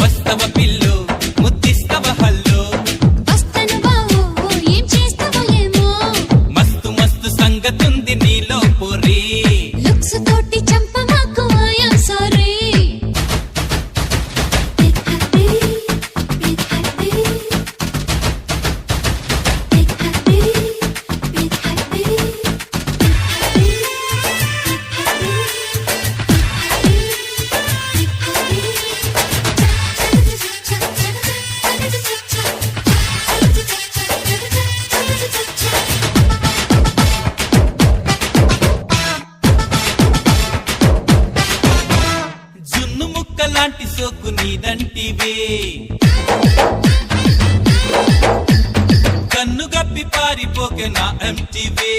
వస్తవ పిల్లు ముద్దిస్తవ హల్లు వస్తను బావో ఏం చేస్తావో ఏమో మస్తు మస్తు సంగతుంది నీలో పొరి లుక్స్ తోటి చంప మాకు ఐయామ్ సారీ జున్ను ముక్క లాంటి సోకు నీదంటివే కన్ను గప్పి పారిపోకే నా ఎంటివే